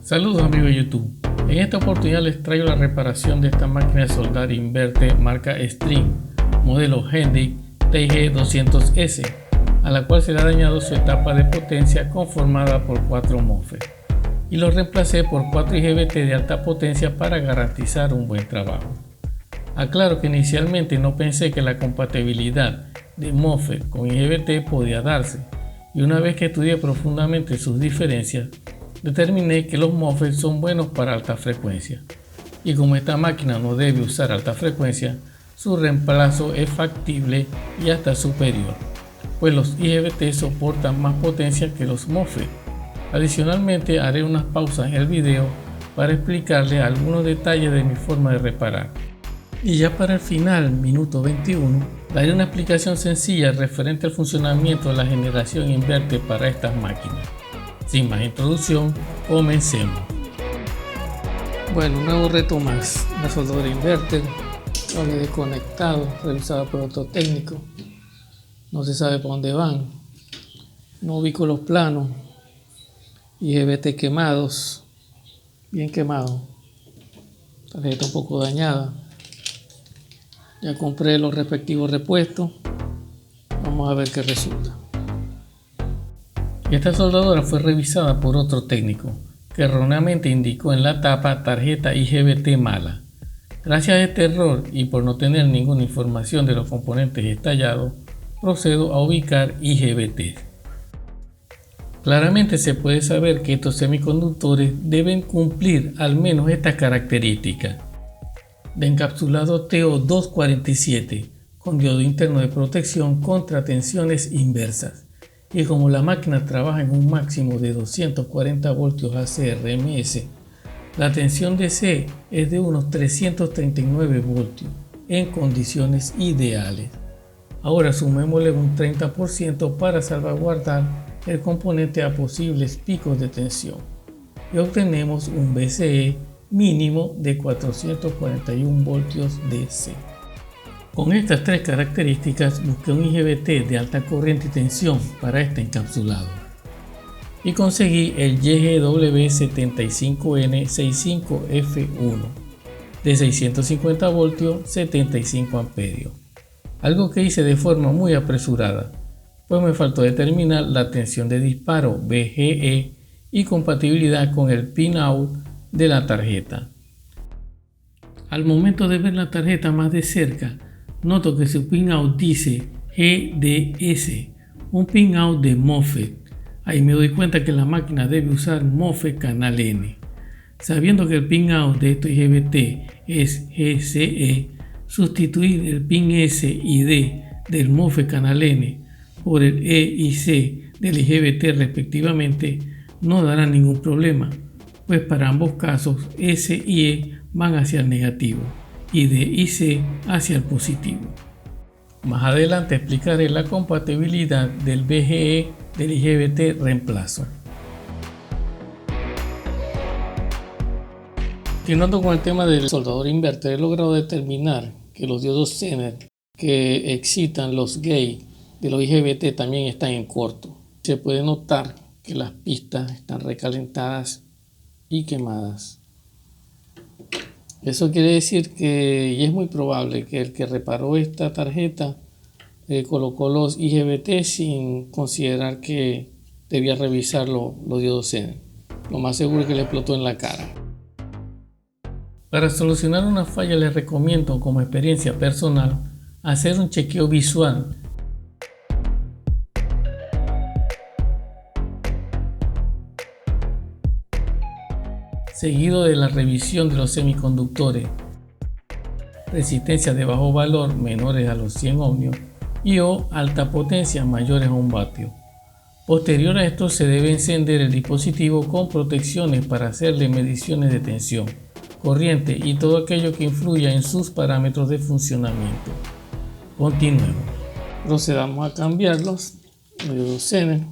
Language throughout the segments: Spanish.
Saludos amigos de YouTube. En esta oportunidad les traigo la reparación de esta máquina de soldar inverter marca String, modelo Hendrick TG200S, a la cual se le ha dañado su etapa de potencia conformada por 4 MOSFET, y lo reemplacé por 4 IGBT de alta potencia para garantizar un buen trabajo. Aclaro que inicialmente no pensé que la compatibilidad de MOSFET con IGBT podía darse, y una vez que estudié profundamente sus diferencias, determiné que los MOSFET son buenos para alta frecuencia, y como esta máquina no debe usar alta frecuencia, su reemplazo es factible y hasta superior, pues los IGBT soportan más potencia que los MOSFET. Adicionalmente haré unas pausas en el video para explicarles algunos detalles de mi forma de reparar. Y ya para el final, minuto 21, daré una explicación sencilla referente al funcionamiento de la generación inverter para estas máquinas. Sin más introducción, comencemos. Bueno, un nuevo reto más. Una soldadora inverter, cable desconectado, revisado por otro técnico. No se sabe por dónde van. No ubico los planos. IGBT quemados, bien quemado. Tarjeta un poco dañada. Ya compré los respectivos repuestos. Vamos a ver qué resulta. Esta soldadora fue revisada por otro técnico, que erróneamente indicó en la tapa tarjeta IGBT mala. Gracias a este error y por no tener ninguna información de los componentes estallados, procedo a ubicar IGBT. Claramente se puede saber que estos semiconductores deben cumplir al menos estas características: de encapsulado TO247 con diodo interno de protección contra tensiones inversas. Y como la máquina trabaja en un máximo de 240 voltios AC RMS, la tensión DC es de unos 339 voltios en condiciones ideales. Ahora sumémosle un 30% para salvaguardar el componente a posibles picos de tensión y obtenemos un VCE mínimo de 441 voltios DC. Con estas tres características busqué un IGBT de alta corriente y tensión para este encapsulado y conseguí el YGW75N65F1 de 650 voltios 75 amperios, algo que hice de forma muy apresurada, pues me faltó determinar la tensión de disparo VGE y compatibilidad con el pinout de la tarjeta. Al momento de ver la tarjeta más de cerca, noto que su pinout dice GDS, un pinout de MOSFET. Ahí me doy cuenta que la máquina debe usar MOSFET canal N. Sabiendo que el pinout de estos IGBT es GCE, sustituir el pin S y D del MOSFET canal N por el E y C del IGBT respectivamente no dará ningún problema, pues para ambos casos S y E van hacia el negativo y D y C hacia el positivo. Más adelante explicaré la compatibilidad del VGE del IGBT reemplazo. Continuando con el tema del soldador inverter, he logrado determinar que los diodos Zener que excitan los gates de los IGBT también están en corto. Se puede notar que las pistas están recalentadas y quemadas. Eso quiere decir que, y es muy probable que el que reparó esta tarjeta colocó los IGBT sin considerar que debía revisar los diodos Zener. Lo más seguro es que le explotó en la cara. Para solucionar una falla les recomiendo, como experiencia personal, hacer un chequeo visual seguido de la revisión de los semiconductores, resistencia de bajo valor menores a los 100 ohmios y o alta potencia mayores a 1 vatio. Posterior a esto se debe encender el dispositivo con protecciones para hacerle mediciones de tensión, corriente y todo aquello que influya en sus parámetros de funcionamiento. Continuemos. Procedamos a cambiarlos. Diodos Zener.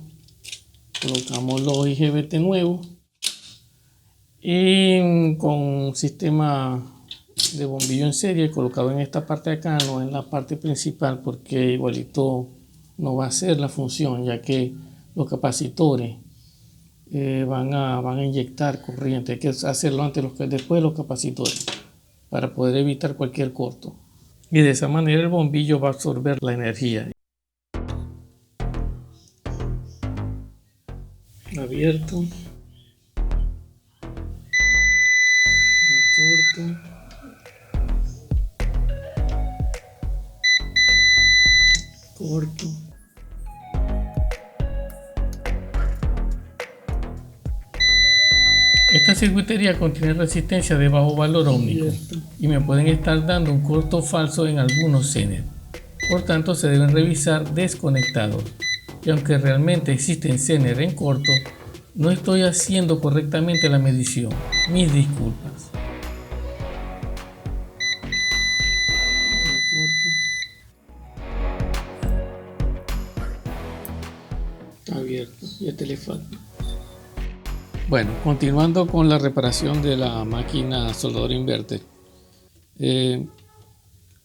Colocamos los IGBT nuevos. Y con un sistema de bombillo en serie colocado en esta parte de acá, no en la parte principal, porque igualito no va a ser la función, ya que los capacitores van a inyectar corriente. Hay que hacerlo después de los capacitores para poder evitar cualquier corto. Y de esa manera el bombillo va a absorber la energía. Abierto. Corto. Corto. Esta circuitería contiene resistencia de bajo valor ómnico y me pueden estar dando un corto falso en algunos Zener. Por tanto, se deben revisar desconectados. Y aunque realmente existen Zener en corto, no estoy haciendo correctamente la medición. Mis disculpas. Está abierto, ya te le falta. Bueno, continuando con la reparación de la máquina soldadora inverter.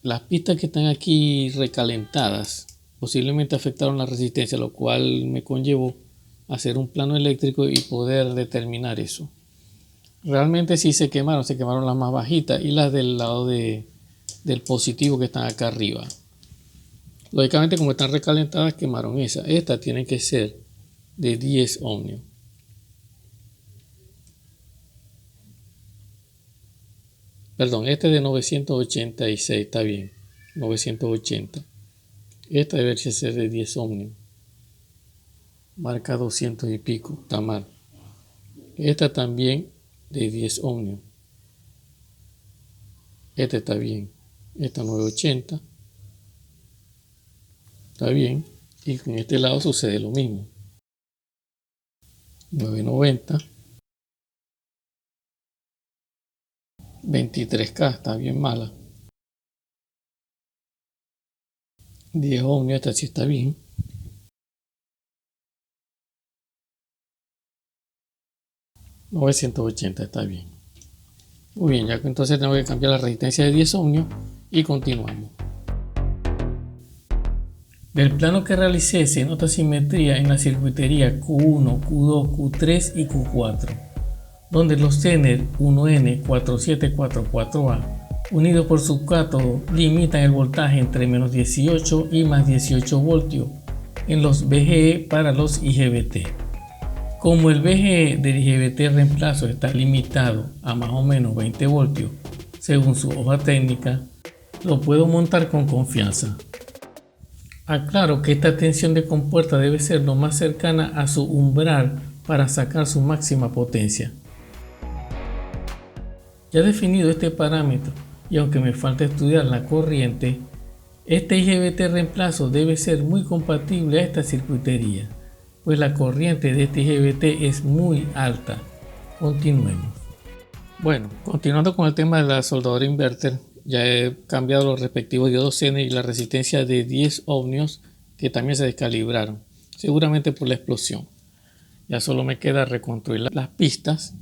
Las pistas que están aquí recalentadas posiblemente afectaron la resistencia, lo cual me conllevó a hacer un plano eléctrico y poder determinar eso. Realmente sí se quemaron las más bajitas y las del lado del positivo que están acá arriba. Lógicamente, como están recalentadas, quemaron esa. Esta tiene que ser de 10 ohmios. Perdón, este es de 986, está bien. 980. Esta debe ser de 10 ohmios. Marca 200 y pico, está mal. Esta también de 10 ohmios. Esta está bien. Esta 980. Está bien. Y con este lado sucede lo mismo. 990. 23K, está bien mala. 10 ohmios, esta sí está bien. $980 está bien. Muy bien, ya que entonces tengo que cambiar la resistencia de 10 ohmios y continuamos. Del plano que realicé se nota simetría en la circuitería Q1, Q2, Q3 y Q4, donde los Zener 1N4744A unidos por su cátodo limitan el voltaje entre menos 18 y más 18 voltios en los VGE para los IGBT. Como el VGE del IGBT reemplazo está limitado a más o menos 20 voltios según su hoja técnica, lo puedo montar con confianza. Aclaro que esta tensión de compuerta debe ser lo más cercana a su umbral para sacar su máxima potencia. Ya definido este parámetro y aunque me falta estudiar la corriente, este IGBT reemplazo debe ser muy compatible a esta circuitería, pues la corriente de este IGBT es muy alta. Continuemos. Bueno, continuando con el tema de la soldadora inverter, ya he cambiado los respectivos diodos Zener y la resistencia de 10 ohmios que también se descalibraron, seguramente por la explosión. Ya solo me queda reconstruir las pistas,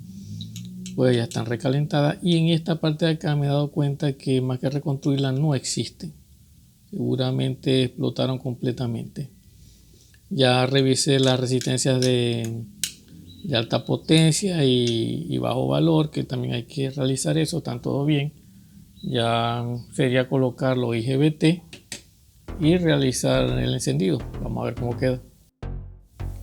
pues ya están recalentadas, y en esta parte de acá me he dado cuenta que más que reconstruirlas no existen. Seguramente explotaron completamente. Ya revisé las resistencias de alta potencia y bajo valor, que también hay que realizar eso, están todo bien. Ya sería colocar los IGBT y realizar el encendido. Vamos a ver cómo queda.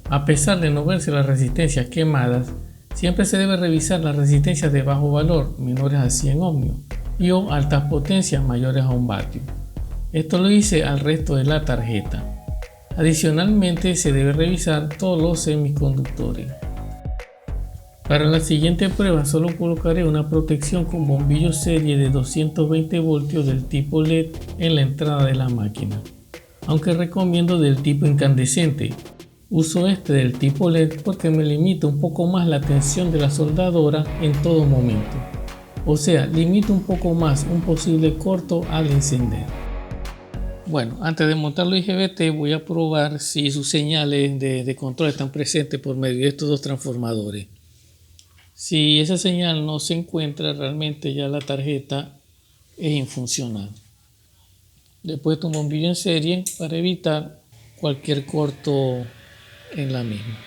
A pesar de no verse las resistencias quemadas, siempre se debe revisar las resistencias de bajo valor menores a 100 ohmios y o altas potencias mayores a 1 vatio. Esto lo hice al resto de la tarjeta. Adicionalmente se debe revisar todos los semiconductores. Para la siguiente prueba solo colocaré una protección con bombillo serie de 220 voltios del tipo LED en la entrada de la máquina, aunque recomiendo del tipo incandescente. Uso este del tipo LED porque me limita un poco más la tensión de la soldadora en todo momento, o sea, limita un poco más un posible corto al encender. Bueno, antes de montar los IGBT voy a probar si sus señales de control están presentes por medio de estos dos transformadores. Si esa señal no se encuentra, realmente ya la tarjeta es infuncional. Le he puesto un bombillo en serie para evitar cualquier corto en la misma.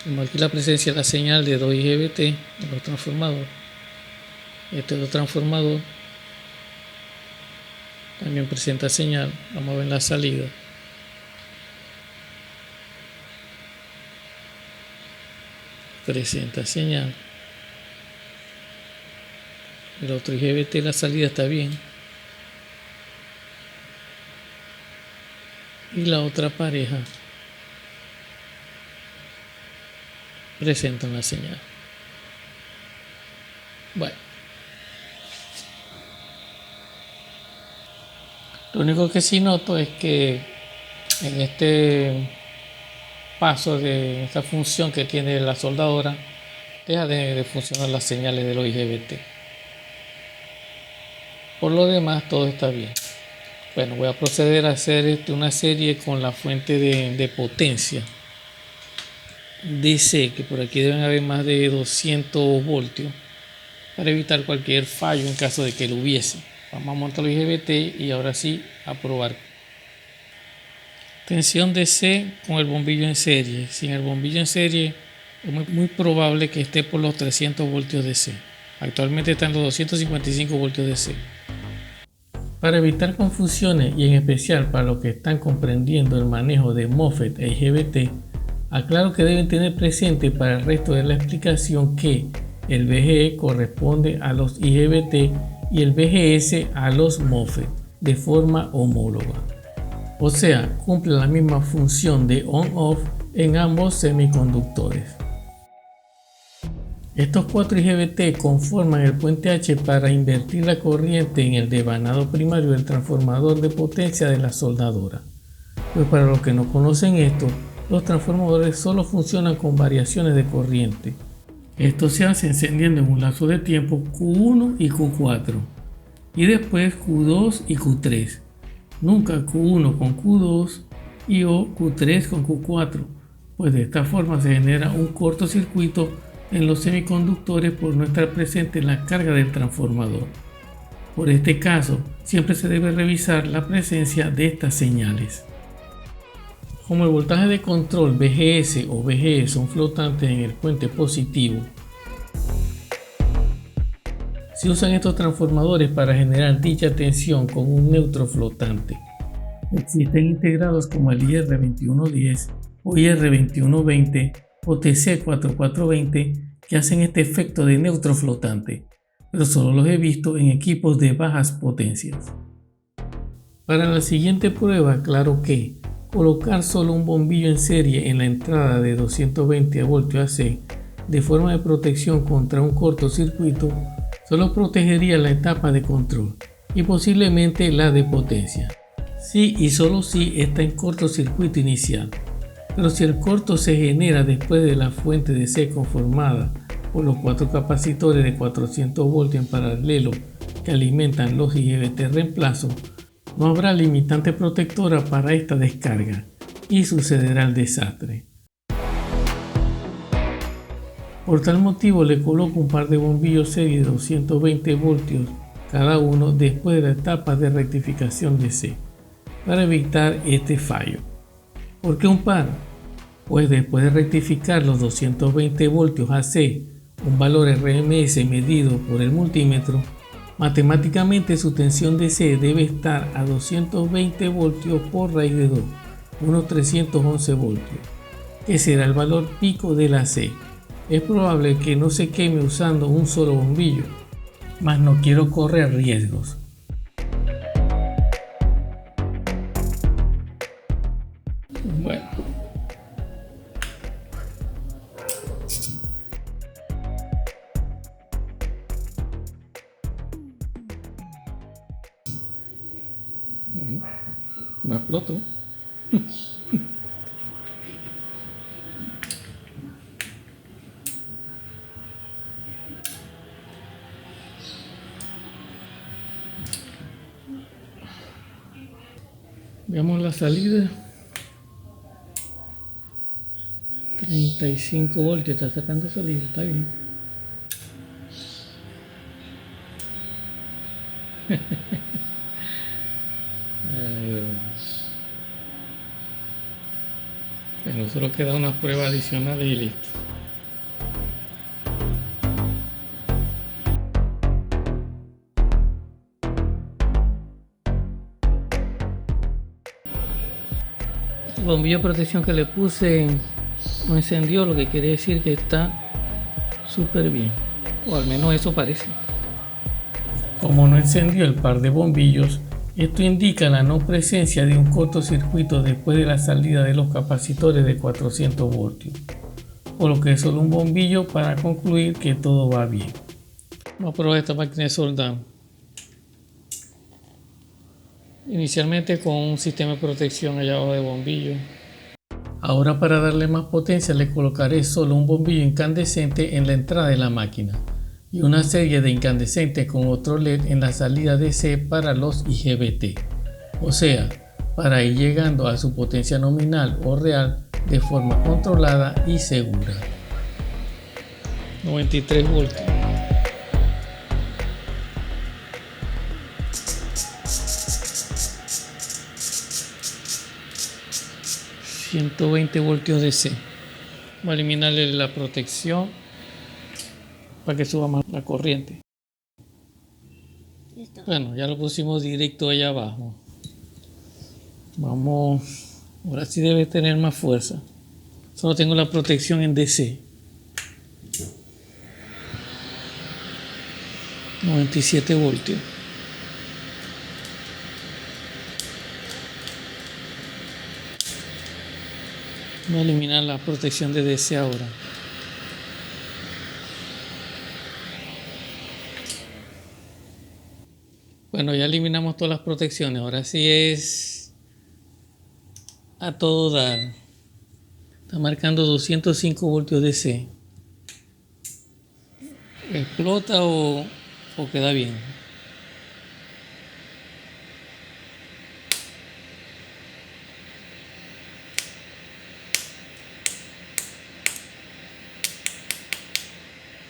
Vemos aquí la presencia de la señal de 2 IGBT en los transformadores. Este otro transformador también presenta señal. Vamos a ver la salida. Presenta señal. El otro IGBT, la salida está bien. Y la otra pareja presentan la señal. Bueno, lo único que sí noto es que en este paso de esta función que tiene la soldadora, deja de funcionar las señales de los IGBT. Por lo demás, todo está bien. Bueno, voy a proceder a hacer una serie con la fuente de potencia DC, que por aquí deben haber más de 200 voltios, para evitar cualquier fallo en caso de que lo hubiese. Vamos a montar los IGBT y ahora sí a probar. Tensión DC con el bombillo en serie. Sin el bombillo en serie es muy probable que esté por los 300 voltios DC. Actualmente está en los 255 voltios DC. Para evitar confusiones y en especial para los que están comprendiendo el manejo de MOSFET e IGBT, aclaro que deben tener presente para el resto de la explicación que el VGE corresponde a los IGBT y el VGS a los MOSFET de forma homóloga. O sea, cumple la misma función de on-off en ambos semiconductores. Estos 4 IGBT conforman el puente H para invertir la corriente en el devanado primario del transformador de potencia de la soldadora. Pues para los que no conocen esto, los transformadores solo funcionan con variaciones de corriente. Esto se hace encendiendo en un lapso de tiempo Q1 y Q4 y después Q2 y Q3. Nunca Q1 con Q2 y o Q3 con Q4, pues de esta forma se genera un cortocircuito en los semiconductores por no estar presente la carga del transformador. Por este caso, siempre se debe revisar la presencia de estas señales. Como el voltaje de control VGS o VGE son flotantes en el puente positivo, se usan estos transformadores para generar dicha tensión con un neutro flotante. Existen integrados como el IR2110 o IR2120 o TC4420 que hacen este efecto de neutro flotante, pero solo los he visto en equipos de bajas potencias. Para la siguiente prueba, claro que colocar solo un bombillo en serie en la entrada de 220 voltios AC de forma de protección contra un cortocircuito solo protegería la etapa de control y posiblemente la de potencia. Sí y solo si está en cortocircuito inicial. Pero si el corto se genera después de la fuente DC conformada por los 4 capacitores de 400 voltios en paralelo que alimentan los IGBT reemplazo, no habrá limitante protectora para esta descarga y sucederá el desastre. Por tal motivo le coloco un par de bombillos serie de 220 voltios cada uno después de la etapa de rectificación DC para evitar este fallo. ¿Por qué un par? Pues después de rectificar los 220 voltios AC, un valor RMS medido por el multímetro, matemáticamente su tensión DC debe estar a 220 voltios por raíz de 2, unos 311 voltios, que será el valor pico del AC. Es probable que no se queme usando un solo bombillo, mas no quiero correr riesgos. Bueno. No exploto. Veamos la salida. 35 voltios, está sacando salida, está bien. Bueno, solo queda una prueba adicional y listo. El bombillo de protección que le puse no encendió, lo que quiere decir que está súper bien, o al menos eso parece. Como no encendió el par de bombillos, esto indica la no presencia de un cortocircuito después de la salida de los capacitores de 400 voltios, por lo que es solo un bombillo para concluir que todo va bien. Vamos a probar esta máquina de soldar. Inicialmente con un sistema de protección allá abajo de bombillo. Ahora, para darle más potencia, le colocaré solo un bombillo incandescente en la entrada de la máquina y una serie de incandescentes con otro LED en la salida DC para los IGBT, o sea, para ir llegando a su potencia nominal o real de forma controlada y segura. 93 voltios. $120 voltios DC. Voy a eliminarle la protección para que suba más la corriente. Listo. Bueno, ya lo pusimos directo allá abajo. Vamos, ahora sí debe tener más fuerza. Solo tengo la protección en DC. 97 voltios. Voy a eliminar la protección de DC ahora. Bueno, ya eliminamos todas las protecciones. Ahora sí es a todo dar. Está marcando 205 voltios DC. ¿Explota o queda bien?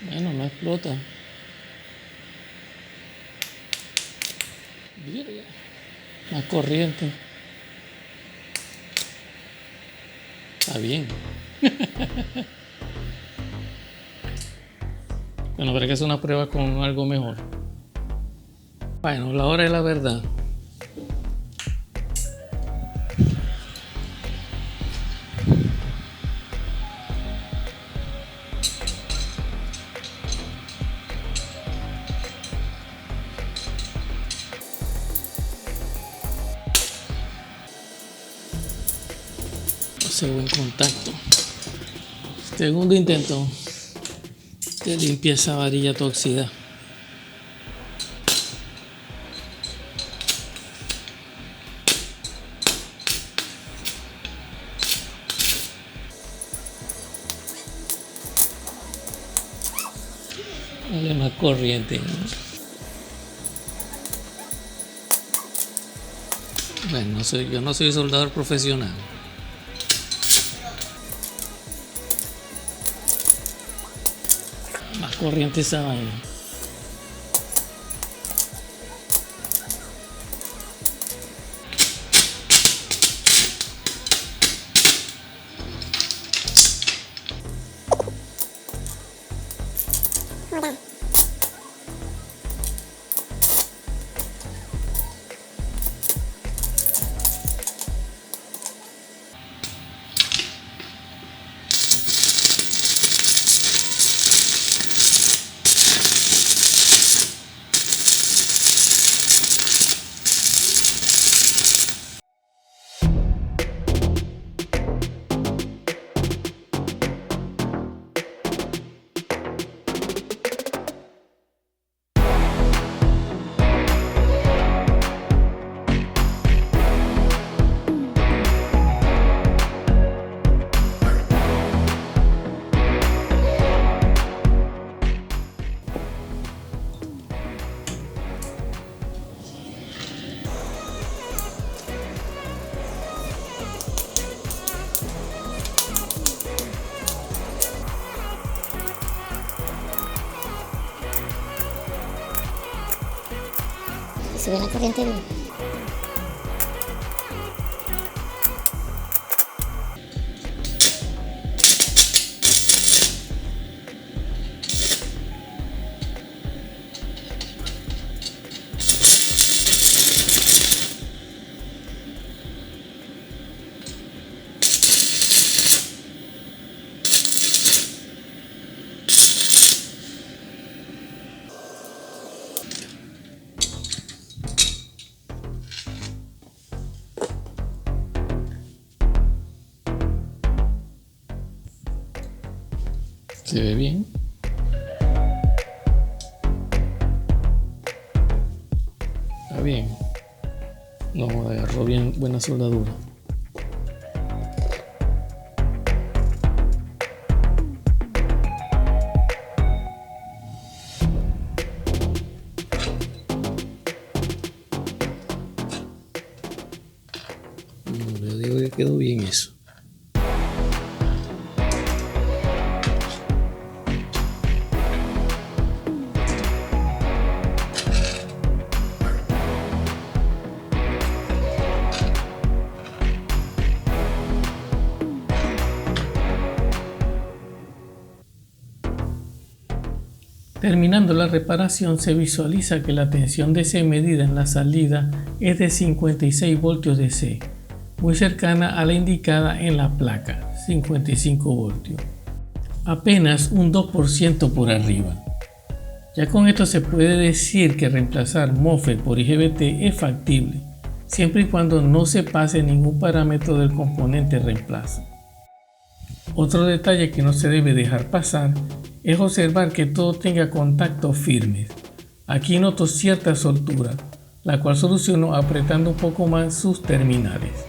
Bueno, no explota. Más corriente. Está bien. Bueno, habrá que hacer una prueba con algo mejor. Bueno, la hora es la verdad. Buen contacto. Segundo intento de limpiar esa varilla tóxica. Dale más corriente. Bueno, yo no soy soldador profesional. Más corriente esa vaina. Sube la corriente bien. Se ve bien. Está bien. No, agarró bien, buena soldadura. Yo digo que quedó bien eso. Terminando la reparación, se visualiza que la tensión DC medida en la salida es de 56 voltios DC, muy cercana a la indicada en la placa, 55 voltios, apenas un 2% por arriba. Ya con esto se puede decir que reemplazar MOSFET por IGBT es factible, siempre y cuando no se pase ningún parámetro del componente reemplazo. Otro detalle que no se debe dejar pasar es observar que todo tenga contactos firmes. Aquí noto cierta soltura, la cual soluciono apretando un poco más sus terminales.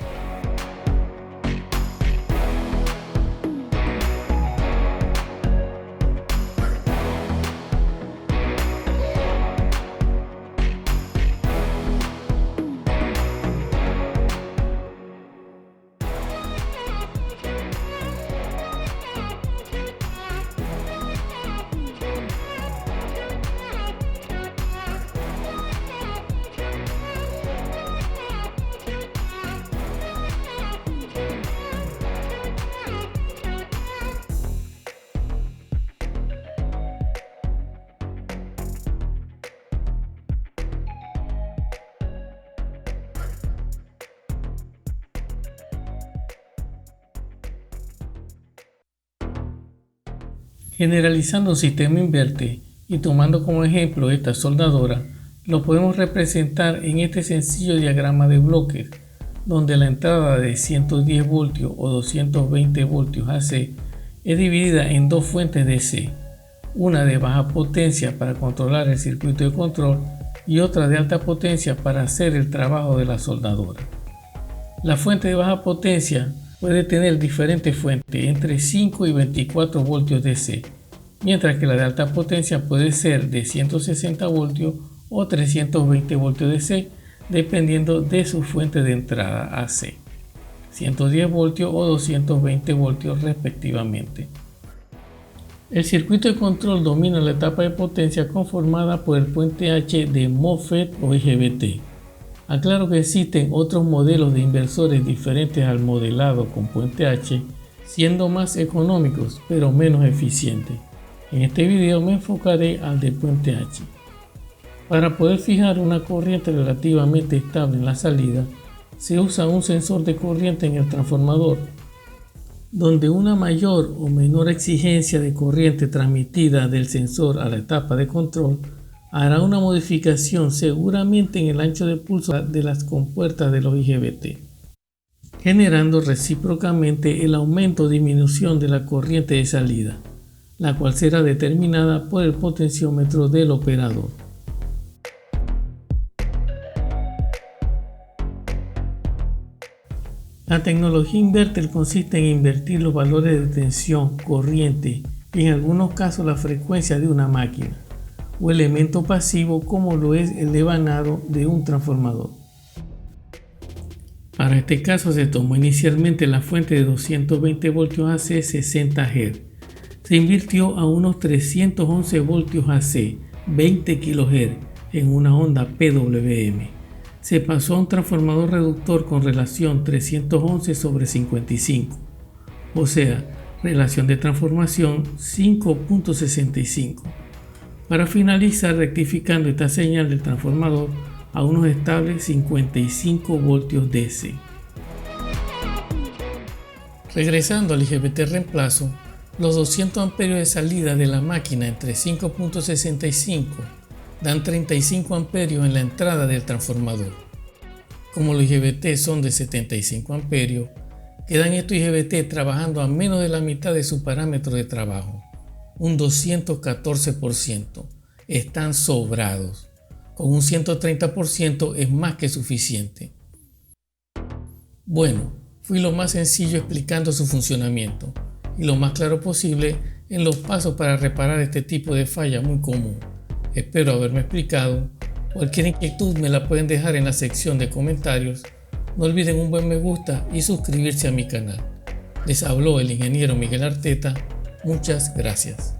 Generalizando un sistema inverte y tomando como ejemplo esta soldadora, lo podemos representar en este sencillo diagrama de bloques, donde la entrada de 110 voltios o 220 voltios AC es dividida en dos fuentes DC, una de baja potencia para controlar el circuito de control y otra de alta potencia para hacer el trabajo de la soldadora. La fuente de baja potencia puede tener diferentes fuentes entre 5 y 24 voltios DC, mientras que la de alta potencia puede ser de 160 voltios o 320 voltios DC, dependiendo de su fuente de entrada AC, 110 voltios o 220 voltios respectivamente. El circuito de control domina la etapa de potencia conformada por el puente H de MOSFET o IGBT. Aclaro que existen otros modelos de inversores diferentes al modelado con puente H, siendo más económicos pero menos eficientes. En este video me enfocaré al de puente H. Para poder fijar una corriente relativamente estable en la salida, se usa un sensor de corriente en el transformador, donde una mayor o menor exigencia de corriente transmitida del sensor a la etapa de control hará una modificación seguramente en el ancho de pulso de las compuertas de los IGBT, generando recíprocamente el aumento o disminución de la corriente de salida, la cual será determinada por el potenciómetro del operador. La tecnología inverter consiste en invertir los valores de tensión, corriente y en algunos casos la frecuencia de una máquina o elemento pasivo como lo es el devanado de un transformador. Para este caso se tomó inicialmente la fuente de 220 voltios AC 60 Hz. Se invirtió a unos 311 voltios AC 20 kHz en una onda PWM. Se pasó a un transformador reductor con relación 311/55, o sea, relación de transformación 5.65. Para finalizar rectificando esta señal del transformador a unos estables 55 voltios DC. Regresando al IGBT reemplazo, los 200 amperios de salida de la máquina entre 5.65 dan 35 amperios en la entrada del transformador. Como los IGBT son de 75 amperios, quedan estos IGBT trabajando a menos de la mitad de su parámetro de trabajo. un 214%. Están sobrados. Con un 130% es más que suficiente. Bueno, fui lo más sencillo explicando su funcionamiento y lo más claro posible en los pasos para reparar este tipo de falla muy común. Espero haberme explicado. Cualquier inquietud me la pueden dejar en la sección de comentarios. No olviden un buen me gusta y suscribirse a mi canal. Les habló el ingeniero Miguel Arteta. Muchas gracias.